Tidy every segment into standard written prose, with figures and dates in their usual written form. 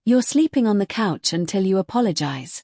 You're sleeping on the couch until you apologize.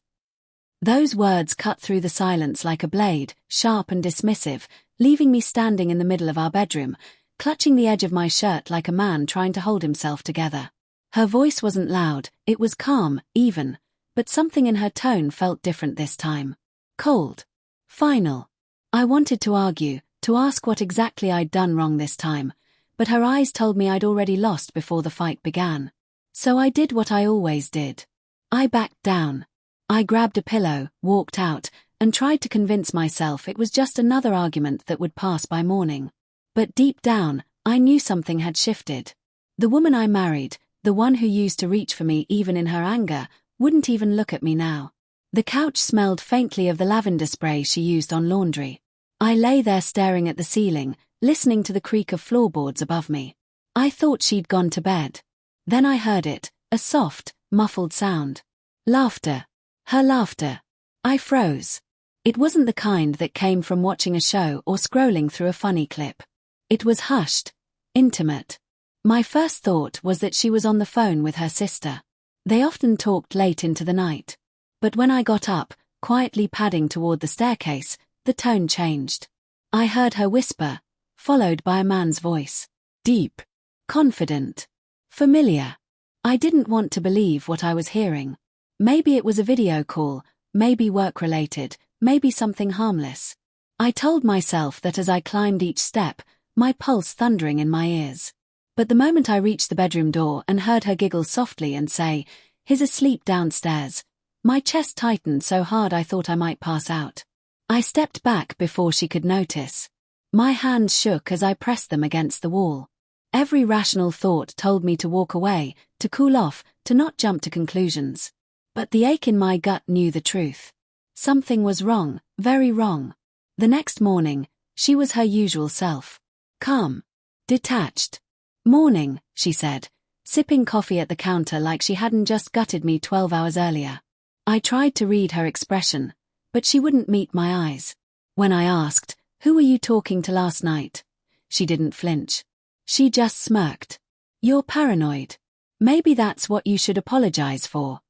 Those words cut through the silence like a blade, sharp and dismissive, leaving me standing in the middle of our bedroom, clutching the edge of my shirt like a man trying to hold himself together. Her voice wasn't loud, it was calm, even, but something in her tone felt different this time. Cold. Final. I wanted to argue, to ask what exactly I'd done wrong this time, but her eyes told me I'd already lost before the fight began. So I did what I always did. I backed down. I grabbed a pillow, walked out, and tried to convince myself it was just another argument that would pass by morning. But deep down, I knew something had shifted. The woman I married, the one who used to reach for me even in her anger, wouldn't even look at me now. The couch smelled faintly of the lavender spray she used on laundry. I lay there staring at the ceiling, listening to the creak of floorboards above me. I thought she'd gone to bed. Then I heard it, a soft, muffled sound. Laughter. Her laughter. I froze. It wasn't the kind that came from watching a show or scrolling through a funny clip. It was hushed, intimate. My first thought was that she was on the phone with her sister. They often talked late into the night. But when I got up, quietly padding toward the staircase, the tone changed. I heard her whisper, followed by a man's voice. Deep. Confident. Familiar. I didn't want to believe what I was hearing. Maybe it was a video call, maybe work-related, maybe something harmless. I told myself that as I climbed each step, my pulse thundering in my ears. But the moment I reached the bedroom door and heard her giggle softly and say, "He's asleep downstairs," my chest tightened so hard I thought I might pass out. I stepped back before she could notice. My hands shook as I pressed them against the wall. Every rational thought told me to walk away, to cool off, to not jump to conclusions. But the ache in my gut knew the truth. Something was wrong, very wrong. The next morning, she was her usual self. Calm. Detached. "Morning," she said, sipping coffee at the counter like she hadn't just gutted me 12 hours earlier. I tried to read her expression, but she wouldn't meet my eyes. When I asked, "Who were you talking to last night?" she didn't flinch. She just smirked. "You're paranoid. Maybe that's what you should apologize for."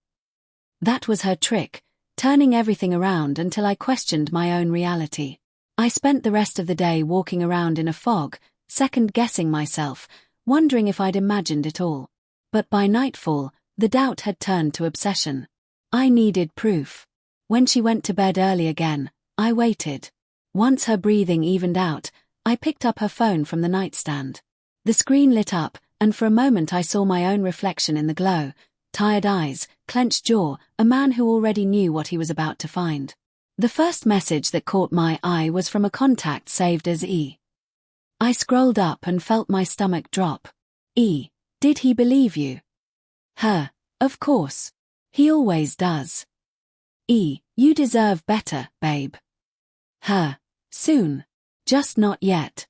That was her trick, turning everything around until I questioned my own reality. I spent the rest of the day walking around in a fog, second-guessing myself, wondering if I'd imagined it all. But by nightfall, the doubt had turned to obsession. I needed proof. When she went to bed early again, I waited. Once her breathing evened out, I picked up her phone from the nightstand. The screen lit up, and for a moment I saw my own reflection in the glow. Tired eyes, clenched jaw, a man who already knew what he was about to find. The first message that caught my eye was from a contact saved as E. I scrolled up and felt my stomach drop. E. Did he believe you? Her. Of course. He always does. E. You deserve better, babe. Her. Soon. Just not yet.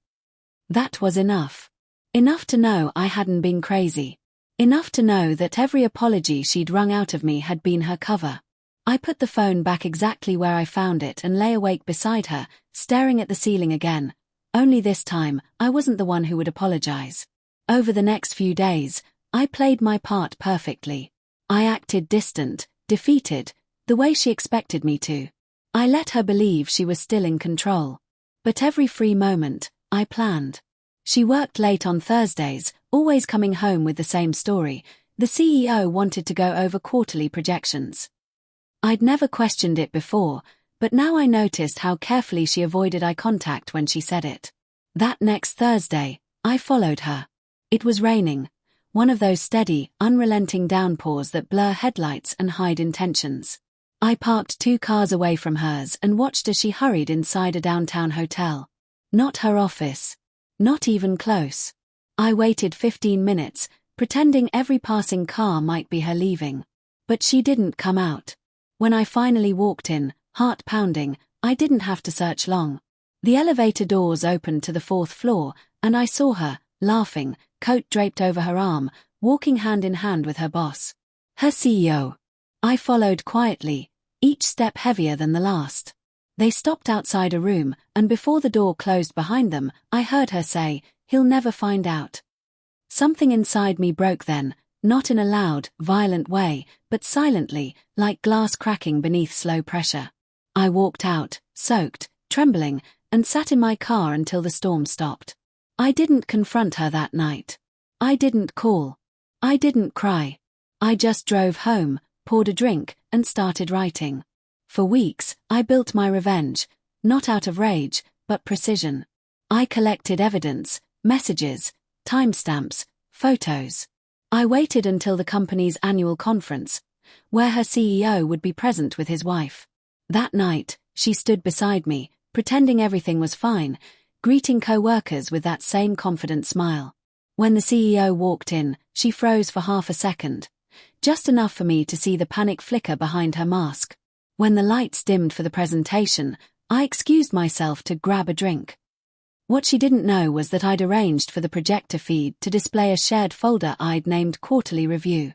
That was enough. Enough to know I hadn't been crazy. Enough to know that every apology she'd wrung out of me had been her cover. I put the phone back exactly where I found it and lay awake beside her, staring at the ceiling again. Only this time, I wasn't the one who would apologize. Over the next few days, I played my part perfectly. I acted distant, defeated, the way she expected me to. I let her believe she was still in control. But every free moment, I planned. She worked late on Thursdays, always coming home with the same story. The CEO wanted to go over quarterly projections. I'd never questioned it before, but now I noticed how carefully she avoided eye contact when she said it. That next Thursday, I followed her. It was raining, one of those steady, unrelenting downpours that blur headlights and hide intentions. I parked 2 cars away from hers and watched as she hurried inside a downtown hotel. Not her office. Not even close. I waited 15 minutes, pretending every passing car might be her leaving. But she didn't come out. When I finally walked in, heart pounding, I didn't have to search long. The elevator doors opened to the 4th floor, and I saw her, laughing, coat draped over her arm, walking hand in hand with her boss. Her CEO. I followed quietly, each step heavier than the last. They stopped outside a room, and before the door closed behind them, I heard her say, "He'll never find out." Something inside me broke then, not in a loud, violent way, but silently, like glass cracking beneath slow pressure. I walked out, soaked, trembling, and sat in my car until the storm stopped. I didn't confront her that night. I didn't call. I didn't cry. I just drove home, poured a drink, and started writing. For weeks, I built my revenge, not out of rage, but precision. I collected evidence, messages, timestamps, photos. I waited until the company's annual conference, where her CEO would be present with his wife. That night, she stood beside me, pretending everything was fine, greeting co-workers with that same confident smile. When the CEO walked in, she froze for half a second, just enough for me to see the panic flicker behind her mask. When the lights dimmed for the presentation, I excused myself to grab a drink. What she didn't know was that I'd arranged for the projector feed to display a shared folder I'd named Quarterly Review.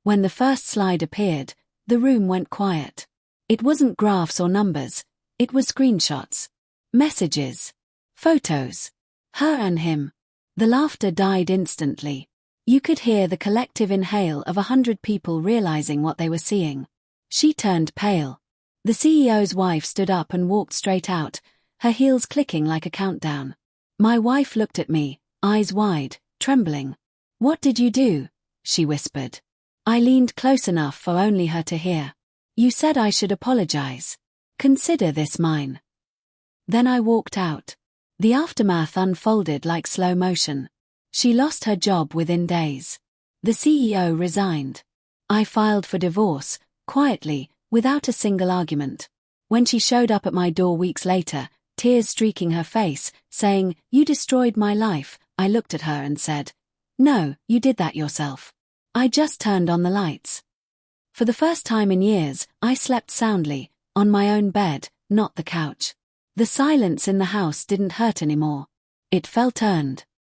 When the first slide appeared, the room went quiet. It wasn't graphs or numbers, it was screenshots, messages, photos, her and him. The laughter died instantly. You could hear the collective inhale of 100 people realizing what they were seeing. She turned pale. The CEO's wife stood up and walked straight out, her heels clicking like a countdown. My wife looked at me, eyes wide, trembling. "What did you do?" she whispered. I leaned close enough for only her to hear. "You said I should apologize. Consider this mine." Then I walked out. The aftermath unfolded like slow motion. She lost her job within days. The CEO resigned. I filed for divorce, quietly, without a single argument. When she showed up at my door weeks later, tears streaking her face, saying, "You destroyed my life," I looked at her and said, "No, you did that yourself." I just turned on the lights. For the first time in years, I slept soundly, on my own bed, not the couch. The silence in the house didn't hurt anymore. It felt earned.